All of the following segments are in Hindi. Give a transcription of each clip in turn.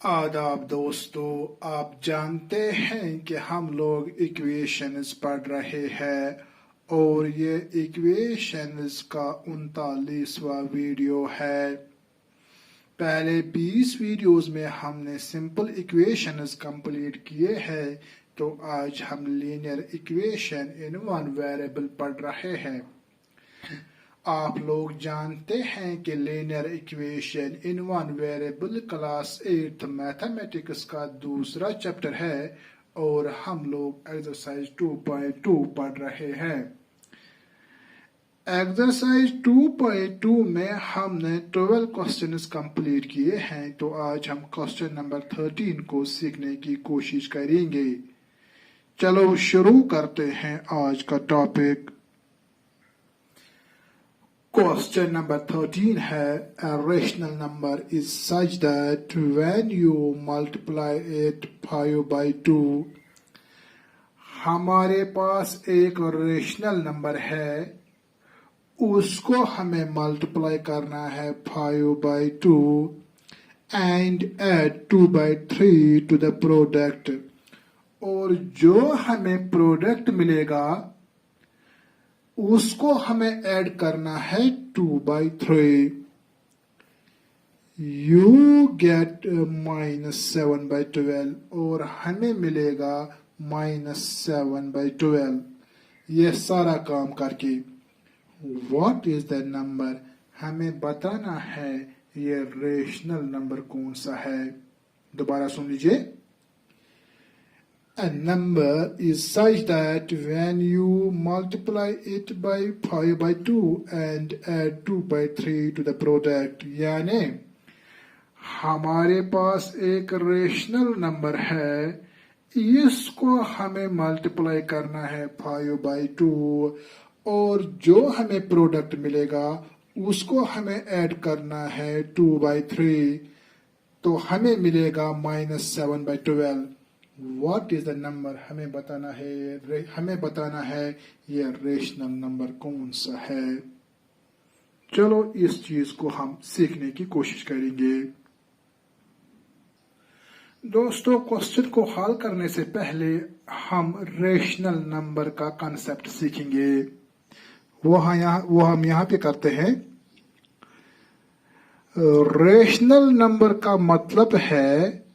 आदाब दोस्तों, आप जानते हैं कि हम लोग इक्वेशंस पढ़ रहे हैं और ये इक्वेशंस का 39वां वीडियो है। पहले 20 वीडियोस में हमने सिंपल इक्वेशंस कंप्लीट किए हैं, तो आज हम linear equation in one variable पढ़ रहे हैं। आप लोग जानते हैं कि linear equation in one variable class 8 mathematics का दूसरा चैप्टर है और हम लोग एक्सरसाइज 2.2 पढ़ रहे हैं। एक्सरसाइज 2.2 में हमने 12 क्वेश्चंस कंप्लीट किए हैं, तो आज हम क्वेश्चन नंबर 13 को सीखने की कोशिश करेंगे। चलो शुरू करते हैं आज का टॉपिक। Question number 13 है a rational number is such that when you multiply it 5 by 2, हमारे पास एक रेशनल नंबर है, उसको हमें मल्टीप्लाई करना है 5 by 2 and add 2 by 3 to the product, और जो हमें प्रोडक्ट मिलेगा उसको हमें ऐड करना है 2 by 3। You get -7 by 12 और हमें मिलेगा -7 by 12। ये सारा काम करके What is the number, हमें बताना है ये रेशनल नंबर कौन सा है। दोबारा सुन लीजिए। A number is such that when you multiply it by 5 by 2 and add 2 by 3 to the product, यानी हमारे पास एक रेशनल नंबर है, इसको हमें मल्टीप्लाई करना है 5 by 2 और जो हमें प्रोडक्ट मिलेगा उसको हमें ऐड करना है 2 by 3, तो हमें मिलेगा -7 by 12। What is the number, हमें बताना है ये रेशनल नंबर कौन सा है। चलो इस चीज को हम सीखने की कोशिश करेंगे। दोस्तों, क्वेश्चन को हल करने से पहले हम रेशनल नंबर का कंसेप्ट सीखेंगे। वो हम यहाँ पे करते हैं। रेशनल नंबर का मतलब है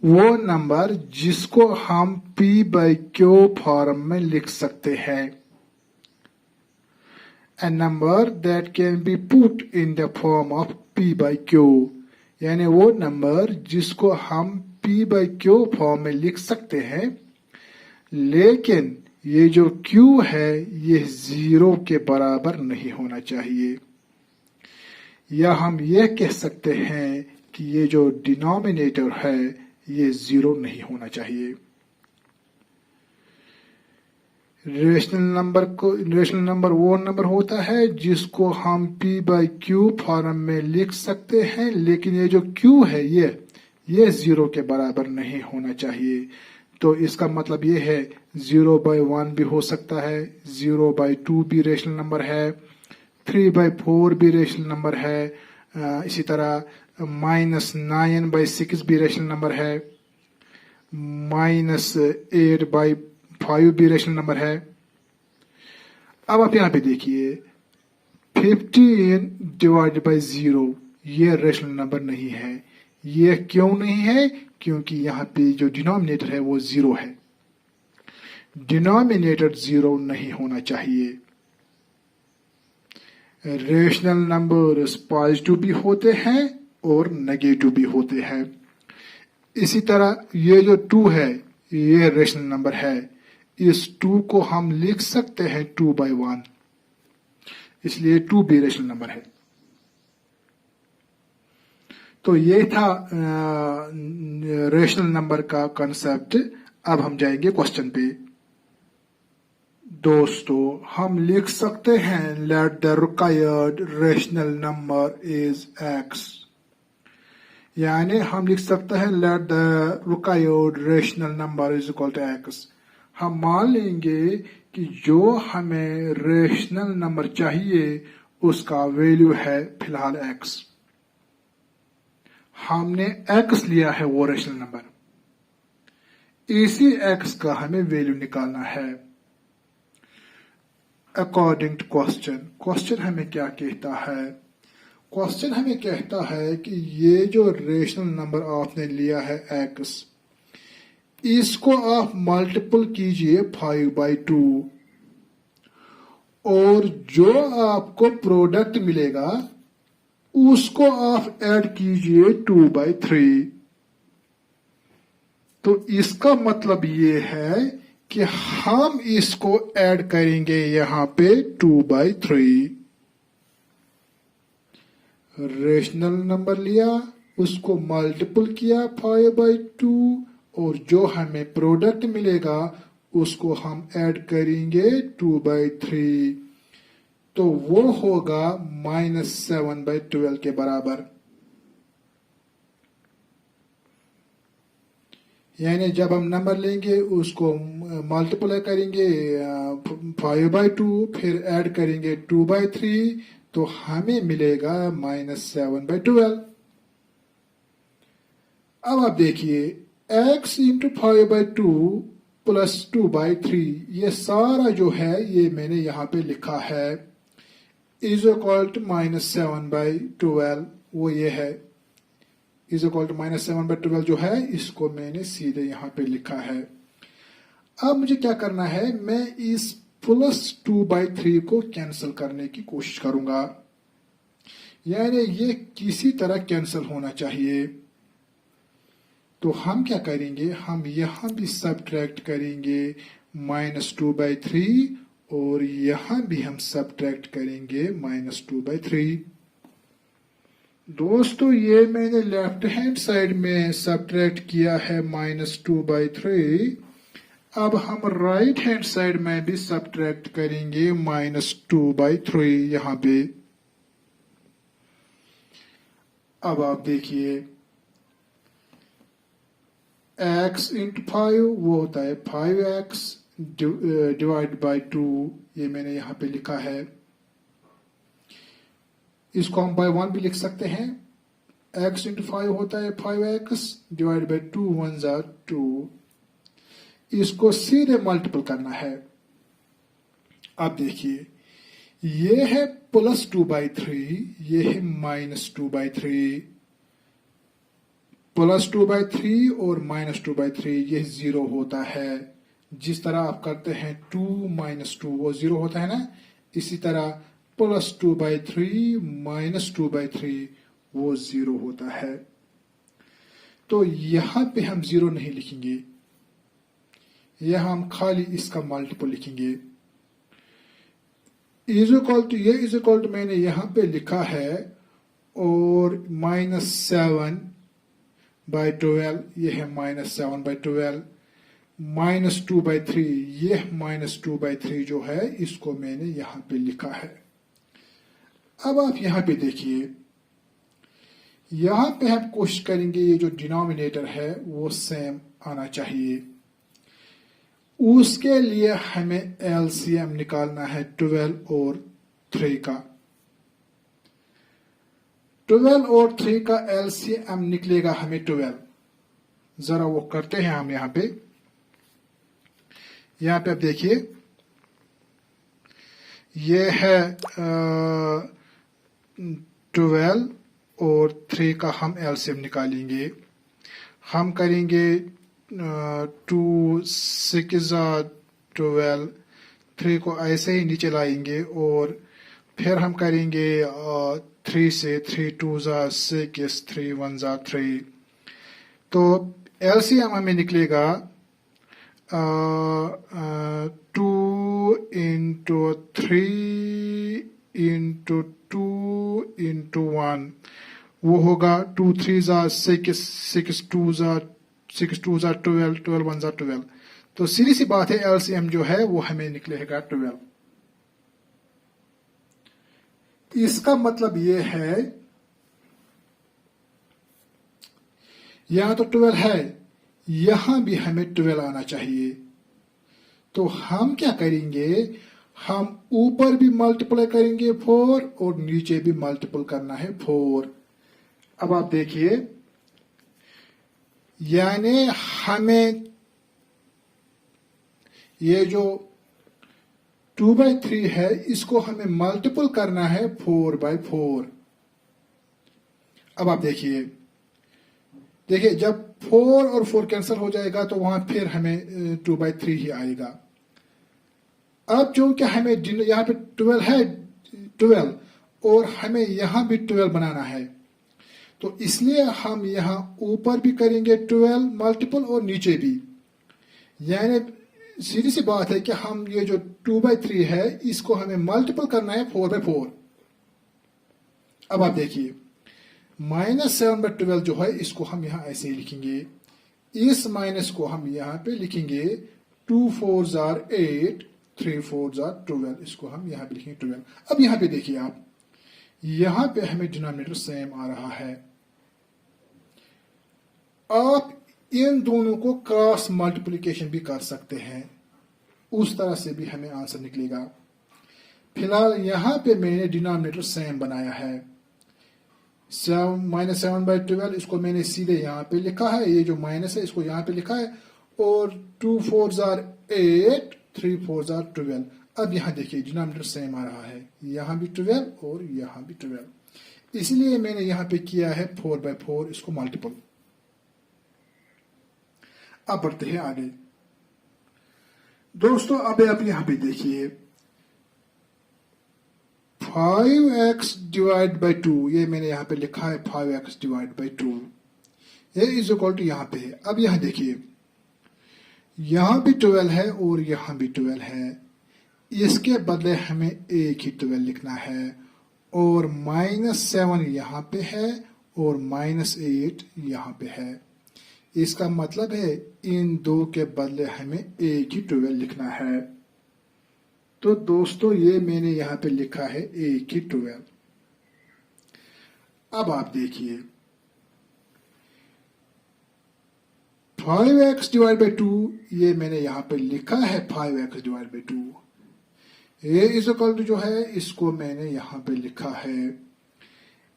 वो नंबर जिसको हम P by Q फॉर्म में लिख सकते हैं। A number that can be put in the form of P by Q, यानी वो नंबर जिसको हम P by Q फॉर्म में लिख सकते हैं, लेकिन ये जो Q है ये 0 के बराबर नहीं होना चाहिए। या हम ये कह सकते हैं कि ये जो डिनोमिनेटर है ये 0 नहीं होना चाहिए। रेशनल नंबर वो नंबर होता है जिसको हम P by Q फॉर्म में लिख सकते हैं, लेकिन ये जो Q है ये 0 के बराबर नहीं होना चाहिए। तो इसका मतलब ये है 0 by 1 भी हो सकता है, 0 by 2 भी रेशनल नंबर है, 3 by 4 भी रेशनल नंबर है, इसी तरह -9 by 6 भी रेशनल नंबर है, -8 by 5 भी रेशनल नंबर है। अब आप यहाँ पे देखिए 15 डिवाइडेड बाई 0 ये रेशनल नंबर नहीं है। ये क्यों नहीं है? क्योंकि यहाँ पे जो डिनोमिनेटर है वो 0 है। डिनोमिनेटर 0 नहीं होना चाहिए। रेशनल नंबर्स पॉजिटिव भी होते हैं और नेगेटिव भी होते हैं। इसी तरह ये जो 2 है ये रेशनल नंबर है, इस 2 को हम लिख सकते हैं 2 by 1, इसलिए 2 भी रेशनल नंबर है। तो ये था रेशनल नंबर का कंसेप्ट। अब हम जाएंगे क्वेश्चन पे। दोस्तों, हम लिख सकते हैं let the required rational number is x, यानी हम लिख सकते हैं let the required rational number is equal to x। हम मान लेंगे कि जो हमें रेशनल नंबर चाहिए उसका वैल्यू है फिलहाल x। हमने x लिया है वो रेशनल नंबर, इसी x का हमें वैल्यू निकालना है अकॉर्डिंग टू क्वेश्चन। क्वेश्चन हमें क्या कहता है? क्वेश्चन हमें कहता है कि ये जो रेशनल नंबर आपने लिया है x, इसको आप मल्टीपल कीजिए 5/2 और जो आपको प्रोडक्ट मिलेगा उसको आप ऐड कीजिए 2/3। तो इसका मतलब ये है कि हम इसको ऐड करेंगे यहां पे 2/3। रेशनल नंबर लिया, उसको मल्टीपल किया 5/2 और जो हमें प्रोडक्ट मिलेगा उसको हम ऐड करेंगे 2/3। तो वो होगा -7/12 के बराबर। यानी जब हम नंबर लेंगे उसको मल्टीप्लाई करेंगे 5/2, फिर ऐड करेंगे 2/3, तो हमें मिलेगा -7/12। अब आप देखिए x इंटू 5/2 प्लस 2/3, ये सारा जो है ये मैंने यहां पे लिखा है इज इक्वल टू -7/12। वो ये है इज इक्वल टू -7/12 जो है इसको मैंने सीधे यहां पे लिखा है। अब मुझे क्या करना है, मैं इस +2/3 को कैंसिल करने की कोशिश करूंगा, यानी ये किसी तरह कैंसिल होना चाहिए। तो हम क्या करेंगे, हम यहां भी सब्ट्रैक्ट करेंगे -2/3 और यहां भी हम सब्ट्रैक्ट करेंगे -2/3। दोस्तों ये मैंने लेफ्ट हैंड साइड में सब्ट्रैक्ट किया है -2/3। अब हम राइट हैंड साइड में भी सब्ट्रैक्ट करेंगे -2/3 यहां पे। अब आप देखिए x इंटू 5 वो होता है 5x डिवाइड बाई 2, ये मैंने यहां पे लिखा है। इसको हम बाय 1 भी लिख सकते हैं। x इंटू 5 होता है 5x divide by 2 1s are 2। इसको सीधे मल्टीपल करना है। अब देखिए ये है +2/3, ये है -2/3। +2/3 और -2/3 ये 0 होता है। जिस तरह आप करते हैं 2 - 2 वो 0 होता है ना, इसी तरह +2/3 -2/3 वो 0 होता है। तो यहां पे हम 0 नहीं लिखेंगे, यहां हम खाली इसका मल्टीपल लिखेंगे। इज इक्वल टू, ये इज इक्वल टू मैंने यहां पे लिखा है और -7/12, ये है -7/12 -2/3, ये -2/3 जो है इसको मैंने यहां पे लिखा है। अब आप यहां पे देखिए, यहां पे हम कोशिश करेंगे ये जो डिनोमिनेटर है वो सेम आना चाहिए। उसके लिए हमें एलसीएम निकालना है 12 और 3 का। 12 और 3 का एलसीएम निकलेगा हमें 12। जरा वो करते हैं हम यहां पे आप देखिए, ये है 12 और 3 का हम एलसीएम निकालेंगे। हम करेंगे 2 6 12, 3 को ऐसे ही नीचे लाएंगे और फिर हम करेंगे 3 से 3 2 6 3 1 3। तो एलसीएम हमें निकलेगा 2 इंटू 3 इंटू 2 इंटू 1, वो होगा 2 3 6 6 2 6 2 12 12 1 12। तो सीधी सी बात है एलसीएम जो है वो हमें निकलेगा 12। इसका मतलब ये है यहां तो 12 है, यहां भी हमें 12 आना चाहिए। तो हम क्या करेंगे, हम ऊपर भी मल्टीप्लाई करेंगे 4 और नीचे भी मल्टीपल करना है 4। अब आप देखिए यानी हमें ये जो 2/3 है इसको हमें मल्टीपल करना है 4/4। अब आप देखिए जब 4 और 4 कैंसिल हो जाएगा तो वहां फिर हमें 2/3 ही आएगा। अब चूंकि हमें यहाँ पे 12 है 12 और हमें यहां भी 12 बनाना है, तो इसलिए हम यहां ऊपर भी करेंगे 12 मल्टीपल और नीचे भी। यानी सीधी सी बात है कि हम ये जो 2/3 है इसको हमें मल्टीपल करना है 4/4। अब आप देखिए -7/12 जो है इसको हम यहां ऐसे ही लिखेंगे। इस माइनस को हम यहां पे लिखेंगे 2 4s are 8, 3 4s are 12। इसको हम यहां पे लिखेंगे 12। अब यहां पे देखिए आप, यहां पे हमें डिनोमिनेटर सेम आ रहा है। आप इन दोनों को क्रॉस मल्टीप्लिकेशन भी कर सकते हैं, उस तरह से भी हमें आंसर निकलेगा। फिलहाल यहां पे मैंने डिनोमिनेटर सेम बनाया है। -7/12 इसको मैंने सीधे यहाँ पे लिखा है, ये जो माइनस है इसको यहाँ पे लिखा है, और 2 4s are 8, 3 4s are 12। अब यहाँ देखिए डिनोमिनेटर सेम आ रहा है, यहाँ भी 12 और यहाँ भी 12, इसलिए मैंने यहाँ पे किया है 4/4 इसको मल्टीपल। अब बढ़ते हैं आगे दोस्तों। अब आप यहाँ पे देखिए 5x डिवाइड बाई 2, ये मैंने यहाँ पे लिखा है 5x डिवाइड बाई 2, ये इज इक्वल टू यहाँ पे है। अब यहाँ देखिए यहाँ भी 12 है और यहाँ भी 12 है, इसके बदले हमें एक ही 12 लिखना है, और -7 यहाँ पे है और -8 यहाँ पे है। इसका मतलब है इन दो के बदले हमें एक ही 12 लिखना है। तो दोस्तों ये मैंने यहां पे लिखा है एक ही 12। अब आप देखिए 5x डिवाइड बाई 2, ये मैंने यहां पे लिखा है 5x डिवाइड बाई 2। ये इज इक्वल टू जो है इसको मैंने यहां पे लिखा है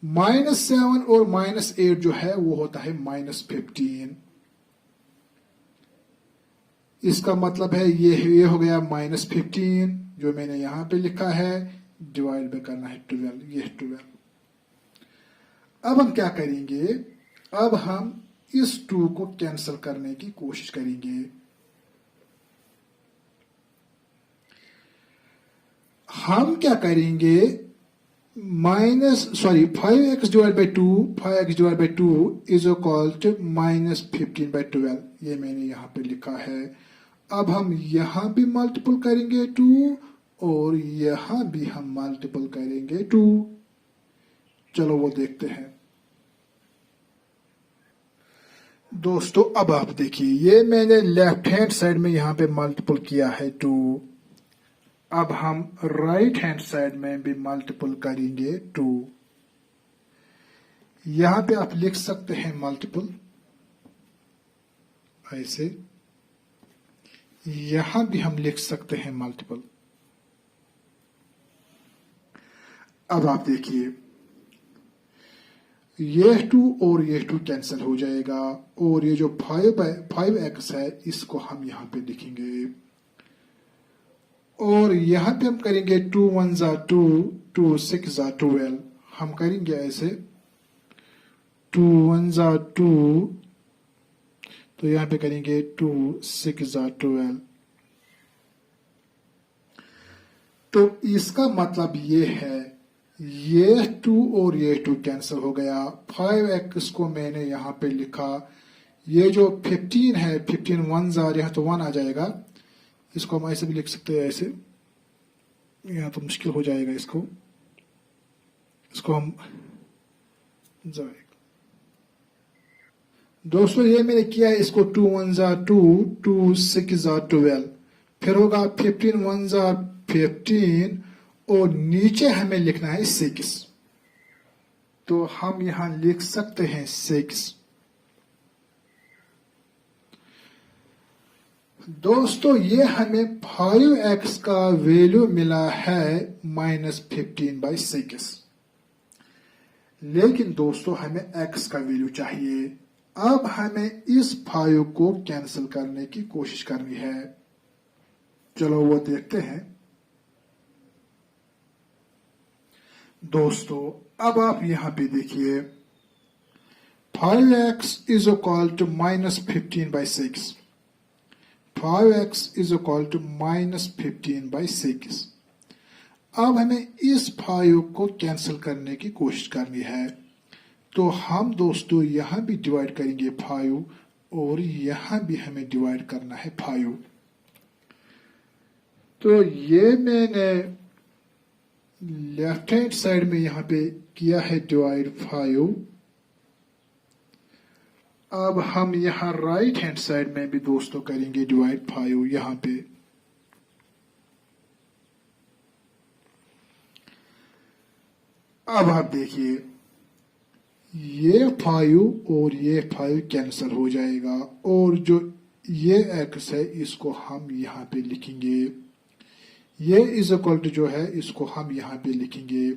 -7 और -8 जो है वो होता है -15। इसका मतलब है ये हो गया -15 जो मैंने यहां पे लिखा है, डिवाइड बाय करना है 12, ये 12। अब हम क्या करेंगे, अब हम इस 2 को कैंसिल करने की कोशिश करेंगे। हम क्या करेंगे 5x divide by 2, 5x divide by 2 is equal to -15/12, ये मैंने यहां पे लिखा है। अब हम यहां भी मल्टीपल करेंगे 2 और यहां भी हम मल्टीपल करेंगे 2। चलो वो देखते हैं दोस्तों। अब आप देखिए ये मैंने लेफ्ट हैंड साइड में यहां पे मल्टीपल किया है 2। अब हम राइट हैंड साइड में भी मल्टीपल करेंगे 2। यहां पे आप लिख सकते हैं मल्टीपल ऐसे, यहां भी हम लिख सकते हैं मल्टीपल। अब आप देखिए ये 2 और ये 2 कैंसिल हो जाएगा, और ये जो 5x है इसको हम यहां पे लिखेंगे, और यहां पे हम करेंगे 2 1s are 2, 2 6s are 12। हम करेंगे ऐसे 2 1s are 2, तो यहां पे करेंगे 2 6s are 12। तो इसका मतलब ये है ये 2 और ये 2 कैंसिल हो गया। 5x को मैंने यहां पे लिखा, ये जो 15 है 15 1s are, यहां तो 1 आ जाएगा, इसको हम ऐसे भी लिख सकते हैं ऐसे, यहां तो मुश्किल हो जाएगा इसको हम दोस्तों ये मैंने किया है, इसको 2 1s are 2, 2 6s are 12, फिर होगा 15 1s are 15 और नीचे हमें लिखना है 6, तो हम यहां लिख सकते हैं 6। दोस्तों ये हमें 5x का वैल्यू मिला है -15/6, लेकिन दोस्तों हमें x का वैल्यू चाहिए। अब हमें इस 5 को कैंसिल करने की कोशिश करनी है। चलो वो देखते हैं। दोस्तों अब आप यहां पे देखिए 5x is equal to -15/6। 5x is equal to -15/6। अब हमें इस 5 को कैंसिल करने की कोशिश करनी है। तो हम दोस्तों यहां भी डिवाइड करेंगे 5 और यहां भी हमें डिवाइड करना है 5। तो ये मैंने लेफ्ट हैंड साइड में यहां पे किया है डिवाइड 5। अब हम यहां राइट हैंड साइड में भी दोस्तों करेंगे डिवाइड 5 यहां पे। अब आप देखिए ये 5 और ये 5 कैंसिल हो जाएगा और जो ये x है इसको हम यहाँ पे लिखेंगे। ये इज इक्वल टू जो है इसको हम यहाँ पे लिखेंगे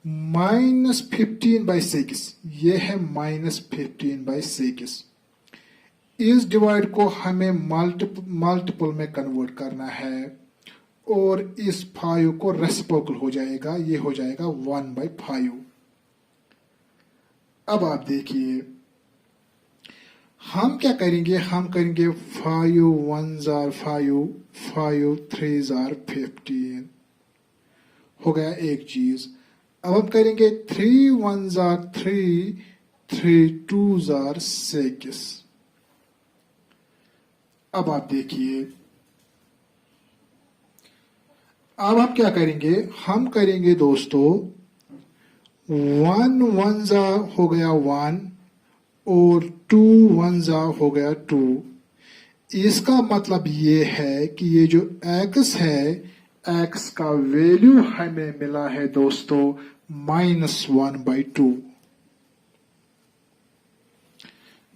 -15/6। ये है -15/6। इस डिवाइड को हमें मल्टीपल में कन्वर्ट करना है और इस 5 को रेसिप्रोकल हो जाएगा, ये हो जाएगा 1/5। अब आप देखिए हम क्या करेंगे, हम करेंगे 5 1s are 5, 5 3s are 15। हो गया एक चीज। अब हम करेंगे 3 1s are 3, 3 2s are 6। अब आप देखिए अब हम क्या करेंगे, हम करेंगे दोस्तों 1 1s हो गया 1 और 2 1s हो गया 2। इसका मतलब ये है कि ये जो x है, x का वैल्यू हमें मिला है दोस्तों -1/2।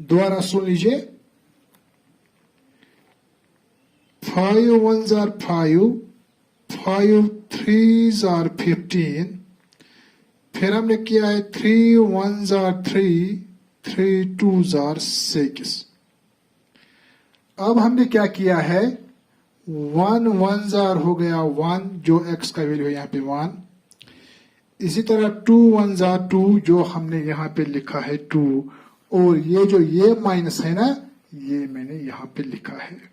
दोबारा सुन लीजिए 5 1s are 5, 5 3s are 15। फिर हमने किया है 3 1s are 3, 3 2s are 6। अब हमने क्या किया है 1 1s are हो गया 1 जो x का वैल्यू है यहाँ पे 1। इसी तरह 2 1s are 2 जो हमने यहाँ पे लिखा है 2 और ये जो ये माइनस है ना ये मैंने यहाँ पे लिखा है।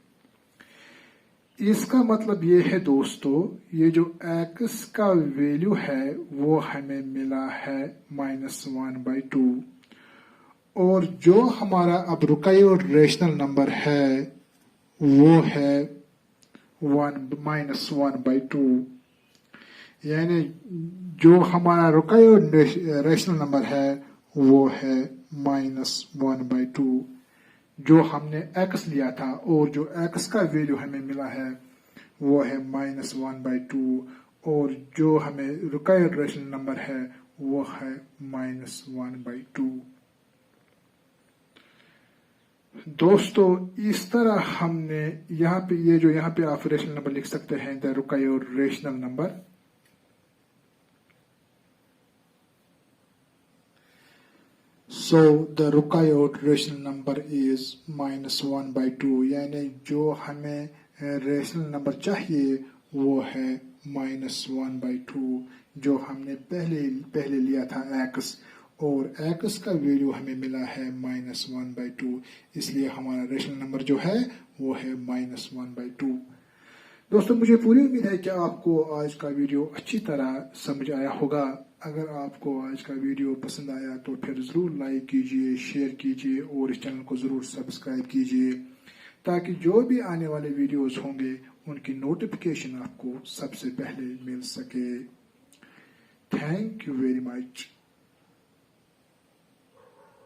इसका मतलब ये है दोस्तों ये जो x का वैल्यू है वो हमें मिला है -1/2 और जो हमारा अब रुका हुआ रेशनल नंबर है वो है -1/2। यानी जो हमारा रुका हुआ रेशनल नंबर है वो है -1/2 जो हमने x लिया था और जो x का वैल्यू हमें मिला है वो है -1/2 और जो हमें रुका हुआ रेशनल नंबर है वो है -1/2। दोस्तों इस तरह हमने यहाँ पे ये जो यहाँ पे आप रेशनल नंबर लिख सकते हैं द रुका हुआ rational number. So the required rational number is -1/2 यानी जो हमें रेशनल नंबर चाहिए वो है -1/2 जो हमने पहले लिया था x और x का वैल्यू हमें मिला है -1/2 इसलिए हमारा रेशनल नंबर जो है वो है -1/2। दोस्तों मुझे पूरी उम्मीद है कि आपको आज का वीडियो अच्छी तरह समझ आया होगा। अगर आपको आज का वीडियो पसंद आया तो फिर ज़रूर लाइक कीजिए, शेयर कीजिए और इस चैनल को ज़रूर सब्सक्राइब कीजिए ताकि जो भी आने वाले वीडियोस होंगे उनकी नोटिफिकेशन आपको सबसे पहले मिल सके। Thank you very much.